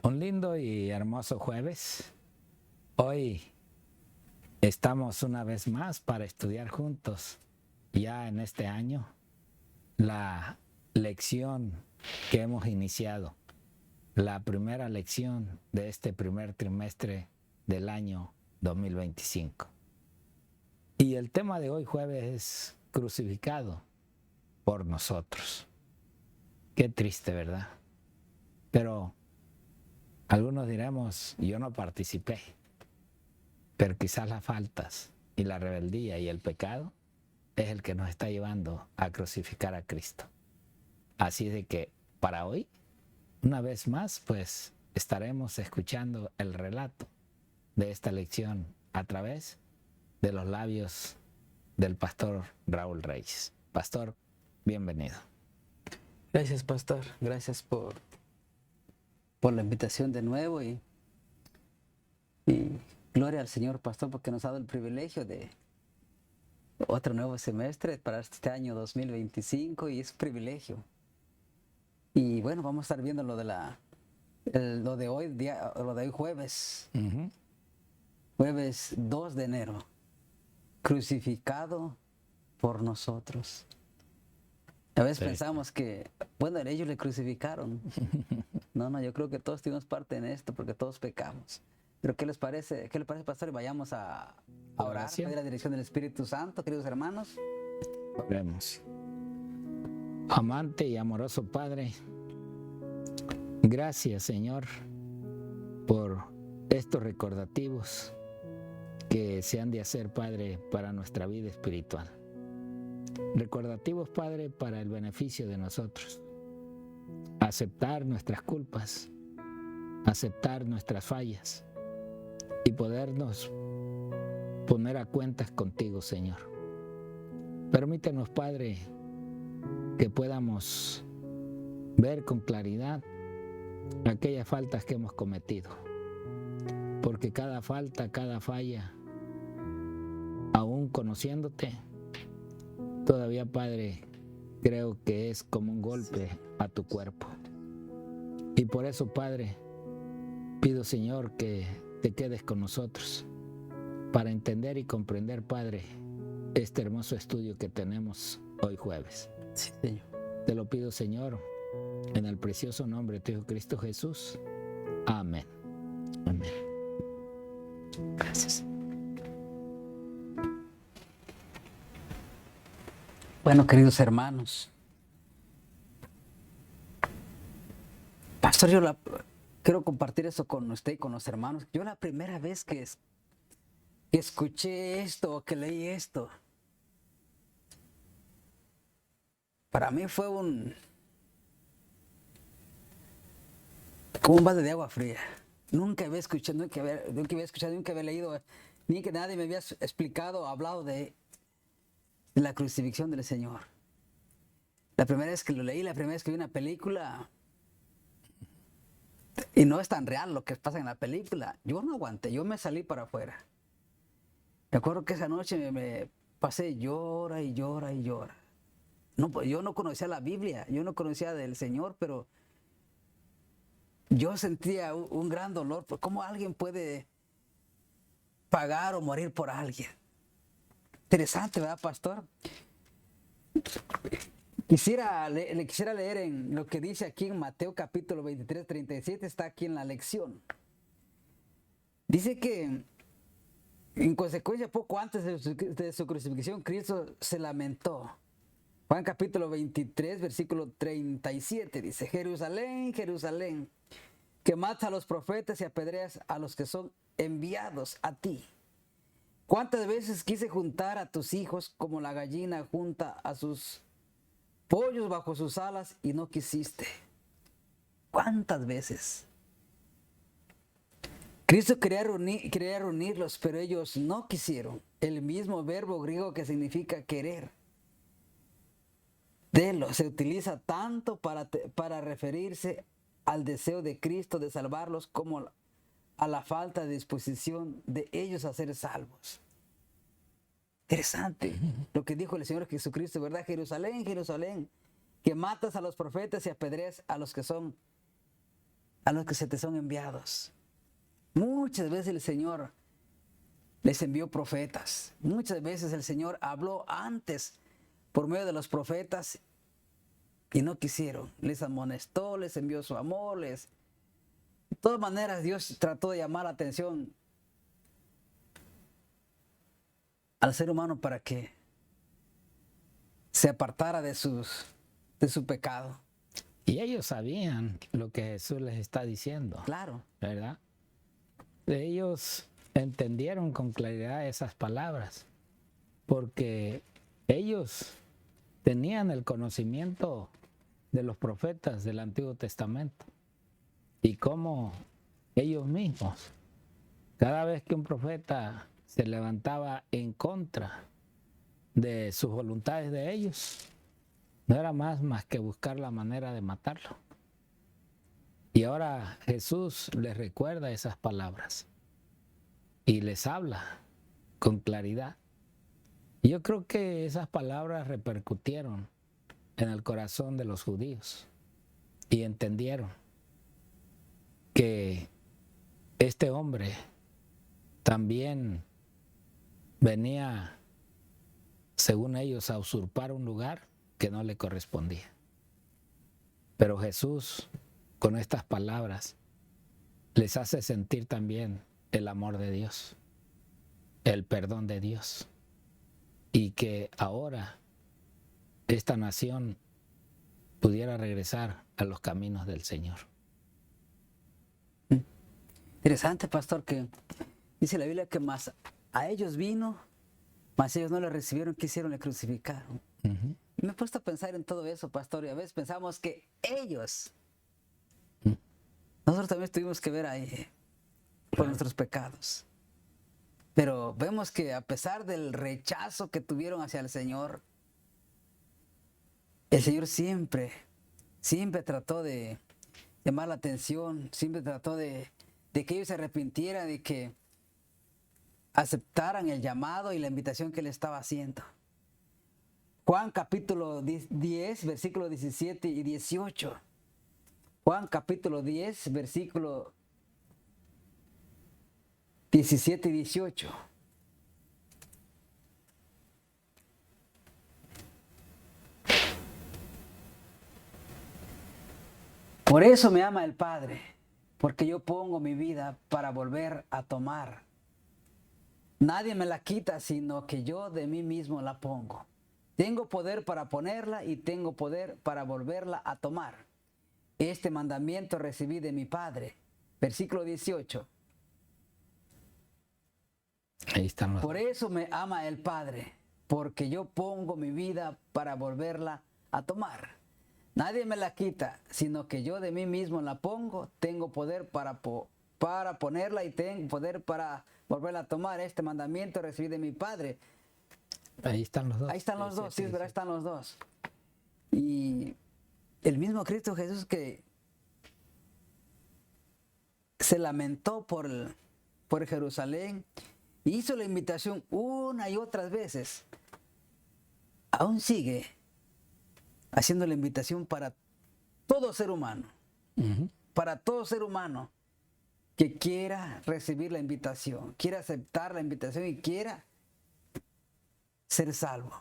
Un lindo y hermoso jueves. Hoy estamos una vez más para estudiar juntos, ya en este año, la lección que hemos iniciado, la primera lección de este primer trimestre del año 2025. Y el tema de hoy jueves es crucificado por nosotros. Qué triste, ¿verdad? Pero algunos diremos, yo no participé, pero quizás las faltas y la rebeldía y el pecado es el que nos está llevando a crucificar a Cristo. Así de que para hoy, una vez más, pues estaremos escuchando el relato de esta lección a través de los labios del pastor Raúl Reyes. Pastor, bienvenido. Gracias, pastor. Gracias por la invitación de nuevo y gloria al Señor, pastor, porque nos ha dado el privilegio de otro nuevo semestre para este año 2025 y es un privilegio. Y bueno, vamos a estar viendo lo de hoy jueves, jueves 2 de enero, crucificado por nosotros. A veces pensamos que, bueno, ellos le crucificaron. No, yo creo que todos tuvimos parte en esto porque todos pecamos. Pero ¿qué les parece, pastor? Y vayamos a orar, pedir la dirección del Espíritu Santo, queridos hermanos. Oremos. Amante y amoroso Padre, gracias, Señor, por estos recordativos que se han de hacer, Padre, para nuestra vida espiritual. Recordativos, Padre, para el beneficio de nosotros. Aceptar nuestras culpas, aceptar nuestras fallas y podernos poner a cuentas contigo, Señor. Permítenos, Padre, que podamos ver con claridad aquellas faltas que hemos cometido, porque cada falta, cada falla, aún conociéndote, todavía, Padre, creo que es como un golpe a tu cuerpo. Y por eso, Padre, pido, Señor, que te quedes con nosotros para entender y comprender, Padre, este hermoso estudio que tenemos hoy jueves. Sí, Señor. Te lo pido, Señor, en el precioso nombre de tu Hijo Cristo Jesús. Amén. Amén. Gracias. Bueno, queridos hermanos, pastor, quiero compartir eso con usted y con los hermanos. Yo la primera vez que escuché esto, que leí esto, para mí fue como un balde de agua fría. Nunca había escuchado, nunca había leído, ni que nadie me había explicado, hablado de la crucifixión del Señor. La primera vez que lo leí, la primera vez que vi una película, y no es tan real lo que pasa en la película, yo no aguanté, yo me salí para afuera. Me acuerdo que esa noche me pasé llora y llora y llora. No, yo no conocía la Biblia, yo no conocía del Señor, pero yo sentía un gran dolor por cómo alguien puede pagar o morir por alguien. Interesante, ¿verdad, pastor? Quisiera leer en lo que dice aquí en Mateo capítulo 23, 37, está aquí en la lección. Dice que en consecuencia, poco antes de su crucifixión, Cristo se lamentó. Juan capítulo 23, versículo 37, dice: Jerusalén, Jerusalén, que matas a los profetas y apedreas a los que son enviados a ti. ¿Cuántas veces quise juntar a tus hijos como la gallina junta a sus pollos bajo sus alas y no quisiste? ¿Cuántas veces? Cristo quería reunirlos, pero ellos no quisieron. El mismo verbo griego que significa querer, delo, se utiliza tanto para referirse al deseo de Cristo de salvarlos como a la falta de disposición de ellos a ser salvos. Interesante lo que dijo el Señor Jesucristo, ¿verdad? Jerusalén, Jerusalén, que matas a los profetas y apedreas a los que son a los que se te son enviados. Muchas veces el Señor les envió profetas. Muchas veces el Señor habló antes por medio de los profetas y no quisieron. Les amonestó, les envió su amor, de todas maneras Dios trató de llamar la atención al ser humano para que se apartara de su pecado. Y ellos sabían lo que Jesús les está diciendo. Claro. ¿Verdad? Ellos entendieron con claridad esas palabras, porque ellos tenían el conocimiento de los profetas del Antiguo Testamento y cómo ellos mismos, cada vez que un profeta se levantaba en contra de sus voluntades de ellos, no era más que buscar la manera de matarlo. Y ahora Jesús les recuerda esas palabras y les habla con claridad. Y yo creo que esas palabras repercutieron en el corazón de los judíos y entendieron que este hombre también venía, según ellos, a usurpar un lugar que no le correspondía. Pero Jesús, con estas palabras, les hace sentir también el amor de Dios, el perdón de Dios, y que ahora esta nación pudiera regresar a los caminos del Señor. Interesante, pastor, que dice la Biblia que más a ellos vino, mas ellos no le recibieron, quisieron, le crucificaron. Y me he puesto a pensar en todo eso, pastor, y a veces pensamos que ellos, nosotros también tuvimos que ver ahí por nuestros pecados. Pero vemos que a pesar del rechazo que tuvieron hacia el Señor siempre trató de llamar la atención, siempre trató de que ellos se arrepintieran, de que aceptaran el llamado y la invitación que le estaba haciendo. Juan capítulo 10, versículo 17 y 18. Juan capítulo 10, versículo 17 y 18. Por eso me ama el Padre, porque yo pongo mi vida para volver a tomar. Nadie me la quita, sino que yo de mí mismo la pongo. Tengo poder para ponerla y tengo poder para volverla a tomar. Este mandamiento recibí de mi Padre. Versículo 18. Ahí están los... Por eso me ama el Padre, porque yo pongo mi vida para volverla a tomar. Nadie me la quita, sino que yo de mí mismo la pongo. Tengo poder para ponerla y tengo poder para volverla a tomar. Este mandamiento recibí de mi Padre. Ahí están los dos. Ahí están los dos, sí, es verdad, están los dos. Y el mismo Cristo Jesús que se lamentó por Jerusalén, hizo la invitación una y otras veces, aún sigue haciendo la invitación para todo ser humano, para todo ser humano que quiera recibir la invitación, quiera aceptar la invitación y quiera ser salvo.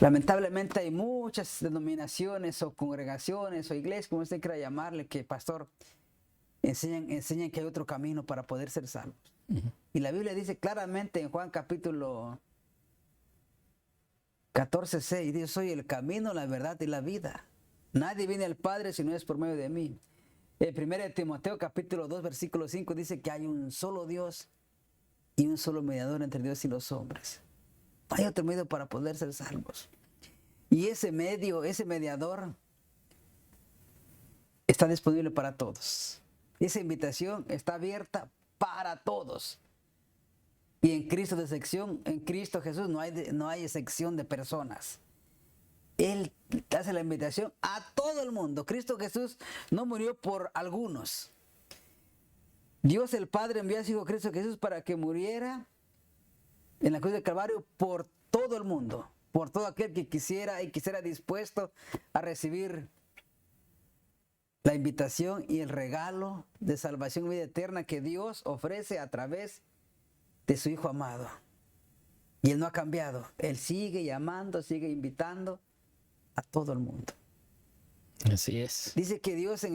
Lamentablemente hay muchas denominaciones o congregaciones o iglesias, como usted quiera llamarle, que pastor, enseñan que hay otro camino para poder ser salvos. Y la Biblia dice claramente en Juan capítulo 14:6, dice: soy el camino, la verdad y la vida. Nadie viene al Padre si no es por medio de mí. En 1 Timoteo capítulo 2, versículo 5 dice que hay un solo Dios y un solo mediador entre Dios y los hombres. No hay otro medio para poder ser salvos. Y ese mediador, está disponible para todos. Esa invitación está abierta para todos. Y en Cristo de excepción, en Cristo Jesús no hay excepción de personas. Él hace la invitación a todo el mundo. Cristo Jesús no murió por algunos. Dios el Padre envió a su Hijo Cristo Jesús para que muriera en la cruz del Calvario por todo el mundo, por todo aquel que quisiera dispuesto a recibir la invitación y el regalo de salvación y vida eterna que Dios ofrece a través de su Hijo amado. Y Él no ha cambiado. Él sigue llamando, sigue invitando a todo el mundo. Así es. Dice que Dios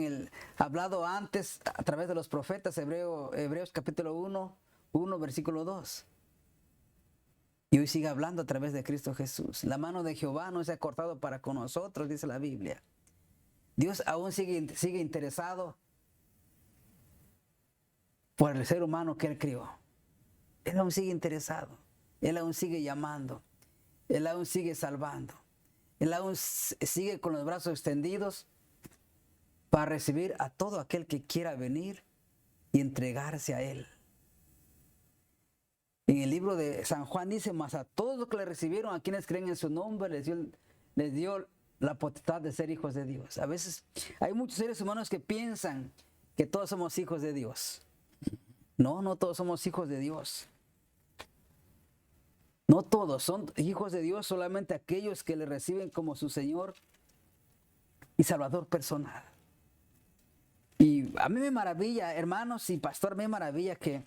hablado antes a través de los profetas, Hebreos capítulo 1 versículo 2. Y hoy sigue hablando a través de Cristo Jesús. La mano de Jehová no se ha cortado para con nosotros, dice la Biblia. Dios aún sigue interesado por el ser humano que Él crió. Él aún sigue interesado. Él aún sigue llamando. Él aún sigue salvando. Él aún sigue con los brazos extendidos para recibir a todo aquel que quiera venir y entregarse a Él. En el libro de San Juan dice, mas a todos los que le recibieron, a quienes creen en su nombre, les dio la potestad de ser hijos de Dios. A veces hay muchos seres humanos que piensan que todos somos hijos de Dios. No, no todos somos hijos de Dios. No todos son hijos de Dios, solamente aquellos que le reciben como su Señor y Salvador personal. Y a mí me maravilla, hermanos y pastor, me maravilla que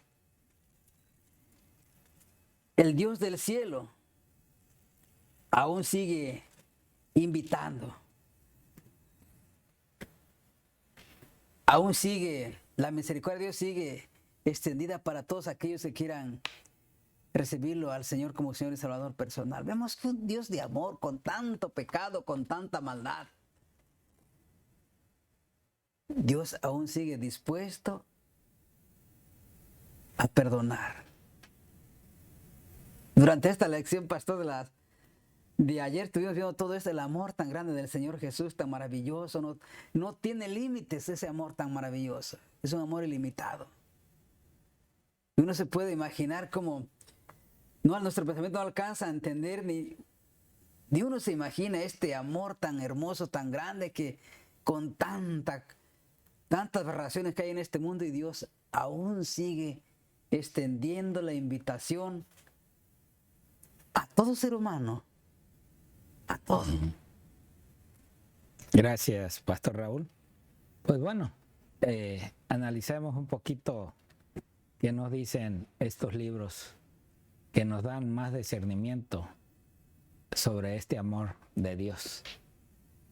el Dios del cielo aún sigue invitando. Aún sigue, la misericordia de Dios sigue extendida para todos aquellos que quieran recibirlo al Señor como Señor y Salvador personal. Vemos que un Dios de amor con tanto pecado, con tanta maldad, Dios aún sigue dispuesto a perdonar. Durante esta lección, pastor, de ayer estuvimos viendo todo esto, el amor tan grande del Señor Jesús, tan maravilloso. No tiene límites ese amor tan maravilloso. Es un amor ilimitado. Y uno se puede imaginar cómo nuestro pensamiento no alcanza a entender, ni uno se imagina este amor tan hermoso, tan grande, que con tantas aberraciones que hay en este mundo, y Dios aún sigue extendiendo la invitación a todo ser humano, a todo. Gracias, Pastor Raúl. Pues bueno, analicemos un poquito qué nos dicen estos libros que nos dan más discernimiento sobre este amor de Dios.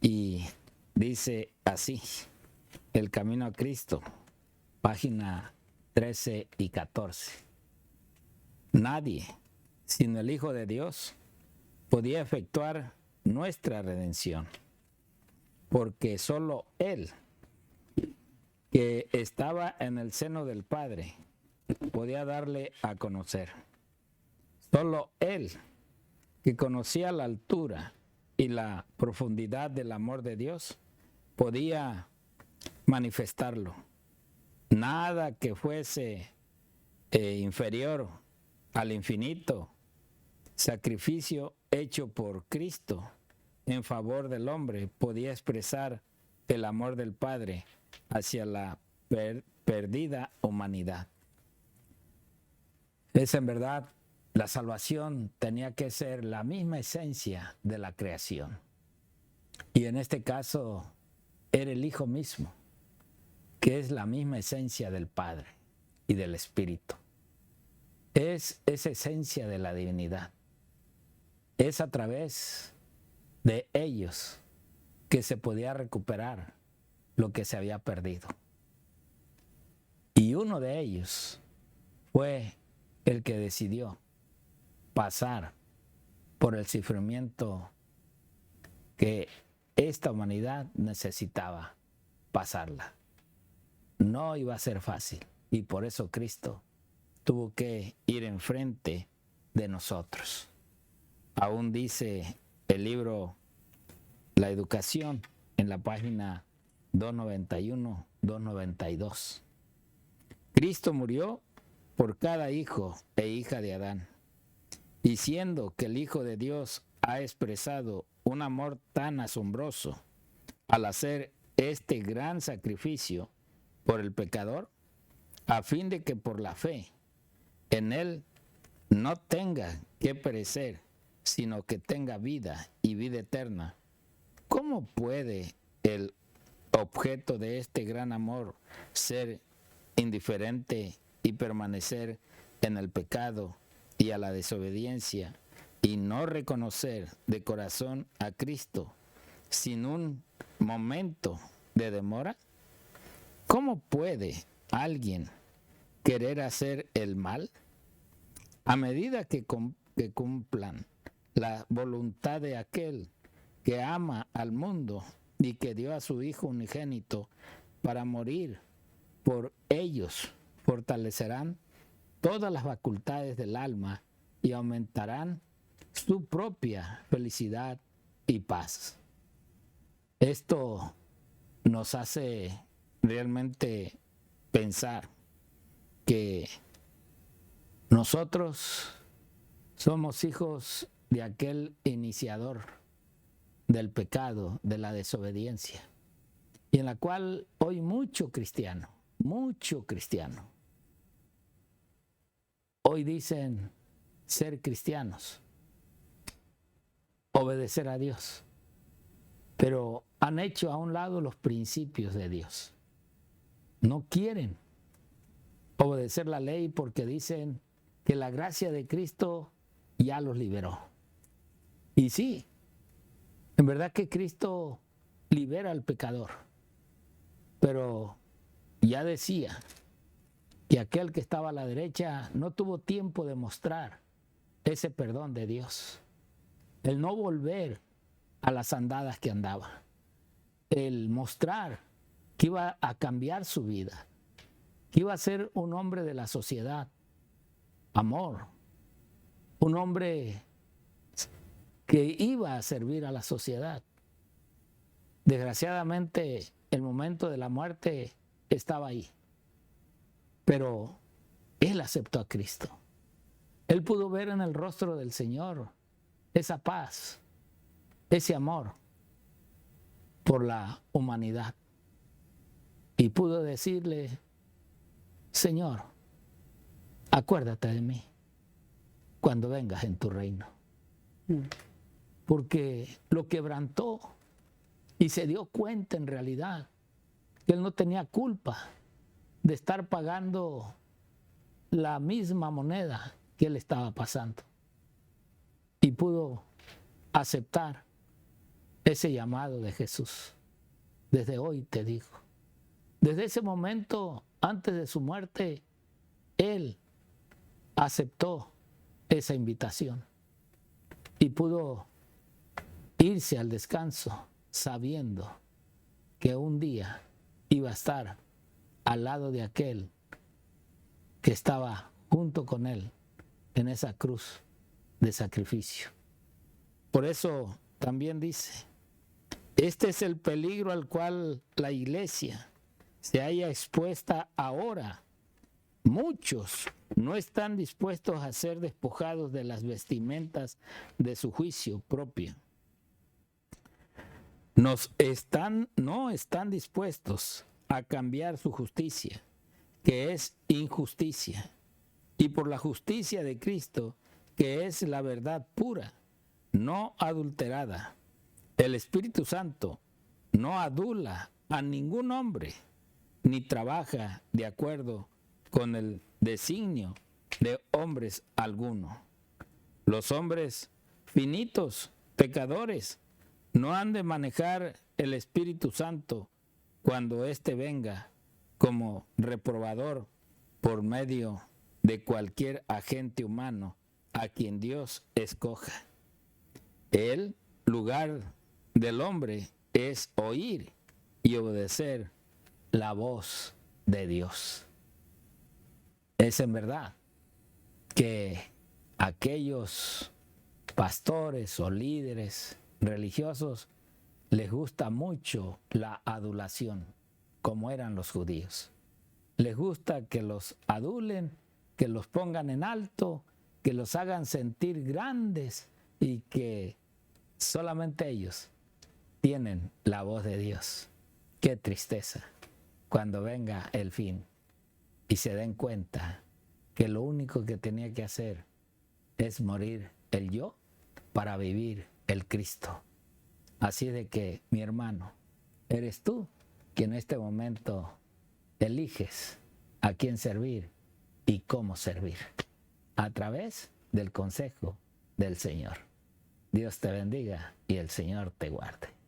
Y dice así, El Camino a Cristo, página 13 y 14. Nadie, sino el Hijo de Dios, podía efectuar nuestra redención, porque solo Él, que estaba en el seno del Padre, podía darle a conocer. Solo Él, que conocía la altura y la profundidad del amor de Dios, podía manifestarlo. Nada que fuese inferior al infinito sacrificio hecho por Cristo en favor del hombre podía expresar el amor del Padre hacia la perdida humanidad. Es en verdad, la salvación tenía que ser la misma esencia de la creación. Y en este caso era el Hijo mismo, que es la misma esencia del Padre y del Espíritu. Es esa esencia de la divinidad. Es a través de ellos que se podía recuperar lo que se había perdido. Y uno de ellos fue el que decidió pasar por el sufrimiento que esta humanidad necesitaba pasarla. No iba a ser fácil, y por eso Cristo tuvo que ir enfrente de nosotros. Aún dice el libro La Educación en la página 291, 292. Cristo murió por cada hijo e hija de Adán, y siendo que el Hijo de Dios ha expresado un amor tan asombroso al hacer este gran sacrificio por el pecador, a fin de que por la fe en Él no tenga que perecer, sino que tenga vida y vida eterna. ¿Cómo puede el objeto de este gran amor, ser indiferente y permanecer en el pecado y a la desobediencia y no reconocer de corazón a Cristo sin un momento de demora? ¿Cómo puede alguien querer hacer el mal? A medida que cumplan la voluntad de aquel que ama al mundo y que dio a su Hijo unigénito para morir por ellos, fortalecerán todas las facultades del alma y aumentarán su propia felicidad y paz. Esto nos hace realmente pensar que nosotros somos hijos de aquel iniciador del pecado, de la desobediencia, y en la cual hoy mucho cristiano, hoy dicen ser cristianos, obedecer a Dios, pero han hecho a un lado los principios de Dios. No quieren obedecer la ley porque dicen que la gracia de Cristo ya los liberó. Y sí, en verdad que Cristo libera al pecador, pero ya decía que aquel que estaba a la derecha no tuvo tiempo de mostrar ese perdón de Dios, el no volver a las andadas que andaba, el mostrar que iba a cambiar su vida, que iba a ser un hombre de la sociedad, amor, un hombre que iba a servir a la sociedad. Desgraciadamente, el momento de la muerte estaba ahí, pero él aceptó a Cristo. Él pudo ver en el rostro del Señor esa paz, ese amor por la humanidad, y pudo decirle: Señor, acuérdate de mí cuando vengas en tu reino. Porque lo quebrantó y se dio cuenta en realidad que él no tenía culpa de estar pagando la misma moneda que él estaba pasando. Y pudo aceptar ese llamado de Jesús. Desde hoy te digo, desde ese momento, antes de su muerte, él aceptó esa invitación y pudo irse al descanso sabiendo que un día iba a estar al lado de aquel que estaba junto con él en esa cruz de sacrificio. Por eso también dice: este es el peligro al cual la iglesia se halla expuesta ahora. Muchos no están dispuestos a ser despojados de las vestimentas de su juicio propio. No están dispuestos a cambiar su justicia, que es injusticia, y por la justicia de Cristo, que es la verdad pura, no adulterada. El Espíritu Santo no adula a ningún hombre, ni trabaja de acuerdo con el designio de hombres alguno. Los hombres finitos, pecadores, no han de manejar el Espíritu Santo cuando éste venga como reprobador por medio de cualquier agente humano a quien Dios escoja. El lugar del hombre es oír y obedecer la voz de Dios. Es en verdad que aquellos pastores o líderes religiosos les gusta mucho la adulación, como eran los judíos. Les gusta que los adulen, que los pongan en alto, que los hagan sentir grandes y que solamente ellos tienen la voz de Dios. Qué tristeza cuando venga el fin y se den cuenta que lo único que tenía que hacer es morir el yo para vivir el Cristo. Así de que, mi hermano, eres tú que en este momento eliges a quién servir y cómo servir, a través del consejo del Señor. Dios te bendiga y el Señor te guarde.